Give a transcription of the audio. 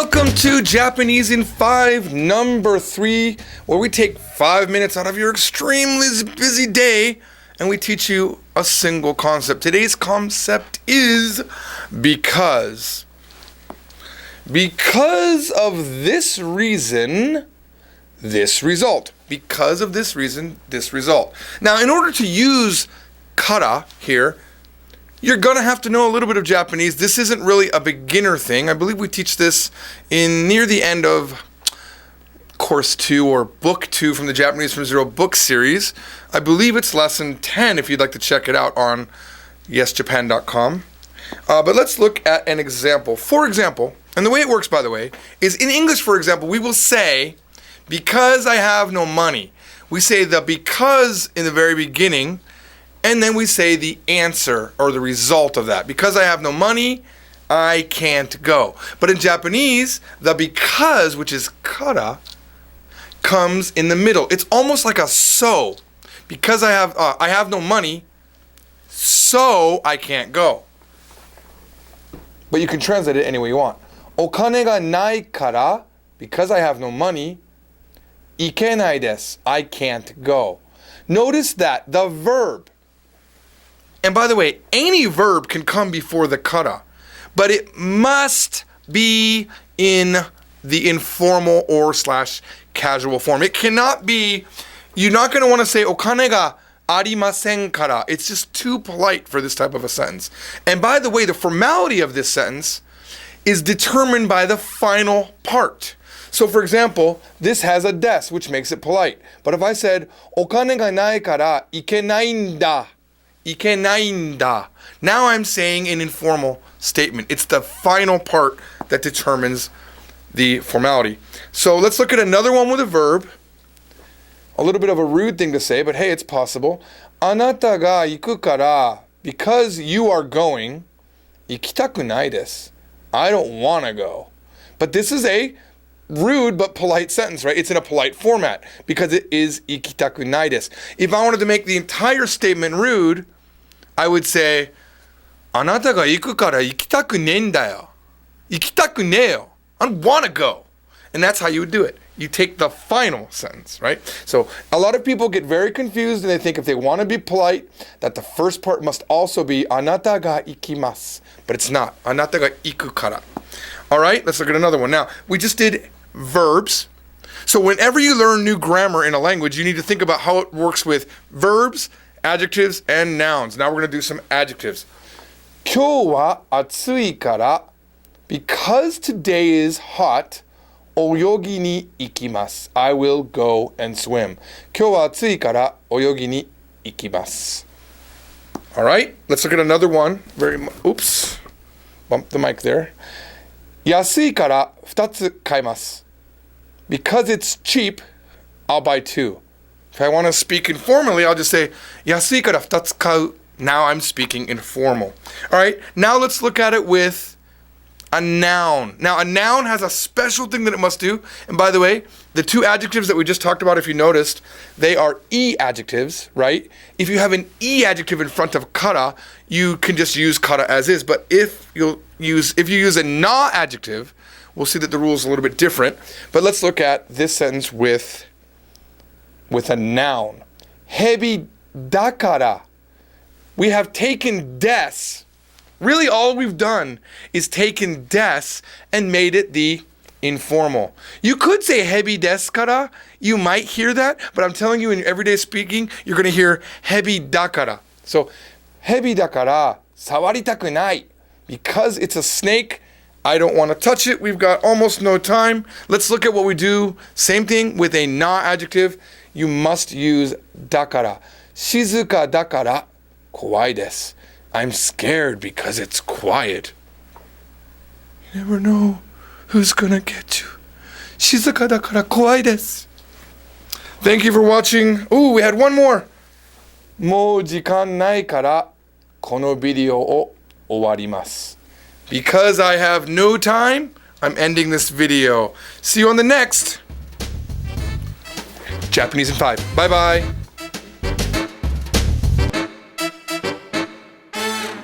Welcome to Japanese in 5, number 3, where we take 5 minutes out of your extremely busy day and we teach you a single concept. Today's concept is because. Because of this reason, this result. Because of this reason, this result. Now, in order to use kara here, you're going to have to know a little bit of Japanese. This isn't really a beginner thing. I believe we teach this in near the end of course 2 or book 2 from the Japanese from Zero book series. I believe it's lesson 10 if you'd like to check it out on yesjapan.com. But let's look at an example. For example, and the way it works, by the way, is in English, for example, we will say, because I have no money. We say the because in the very beginning, and then we say the answer or the result of that. Because I have no money, I can't go. But in Japanese, the because, which is kara, comes in the middle. It's almost like a so. Because I have no money, so I can't go. But you can translate it any way you want. Okane ga nai kara, because I have no money, ikenai desu, I can't go. Notice that the verb, and by the way, any verb can come before the kara, but it must be in the informal or / casual form. It cannot be, you're not going to want to say okane ga arimasen kara. It's just too polite for this type of a sentence. And by the way, the formality of this sentence is determined by the final part. So for example, this has a des, which makes it polite. But if I said, okane ga nai kara ikenai nda, ikenai nda, now I'm saying an informal statement. It's the final part that determines the formality. So let's look at another one with a verb. A little bit of a rude thing to say, but hey, it's possible. Anata ga iku kara, because you are going, ikitaku nai desu. I don't want to go. But this is a rude but polite sentence, right? It's in a polite format because it is ikitaku nai desu. If I wanted to make the entire statement rude, I would say, Anata ga iku kara ikitaku nei nda yo. Ikitaku ne yo. I don't want to go. And that's how you would do it. You take the final sentence, right? So a lot of people get very confused and they think if they want to be polite, that the first part must also be anata ga ikimasu. But it's not. Anata ga iku kara. All right, let's look at another one. Now, we just did verbs. So whenever you learn new grammar in a language, you need to think about how it works with verbs, adjectives, and nouns. Now we're going to do some adjectives. Kyou wa atsui kara. Because today is hot, oyogi ni ikimasu. I will go and swim. Kyou wa atsui kara oyogi ni ikimasu. All right, let's look at another one. Oops, bumped the mic there. Yasui kara 2つ買います. Because it's cheap, I'll buy 2. If I want to speak informally, I'll just say, Yasui kara 2つ買う. Now I'm speaking informal. All right, now let's look at it with a noun. Now, a noun has a special thing that it must do. And by the way, the 2 adjectives that we just talked about, if you noticed, they are E adjectives, right? If you have an E adjective in front of kara, you can just use kara as is. But if you use a na adjective, we'll see that the rule is a little bit different. But let's look at this sentence with a noun. Hebi dakara. We have taken des. Really, all we've done is taken des and made it the informal. You could say hebi desu kara. You might hear that, but I'm telling you in everyday speaking, you're going to hear hebi dakara. So, hebi dakara sawaritaku nai. Because it's a snake, I don't want to touch it. We've got almost no time. Let's look at what we do. Same thing with a na adjective. You must use dakara. Shizuka dakara kowai desu. I'm scared because it's quiet. You never know who's gonna get you. Shizuka dakara kowai desu. Thank you for watching. Ooh, we had one more. Mou jikan nai kara kono video o owarimasu. Because I have no time, I'm ending this video. See you on the next Japanese in 5. Bye-bye.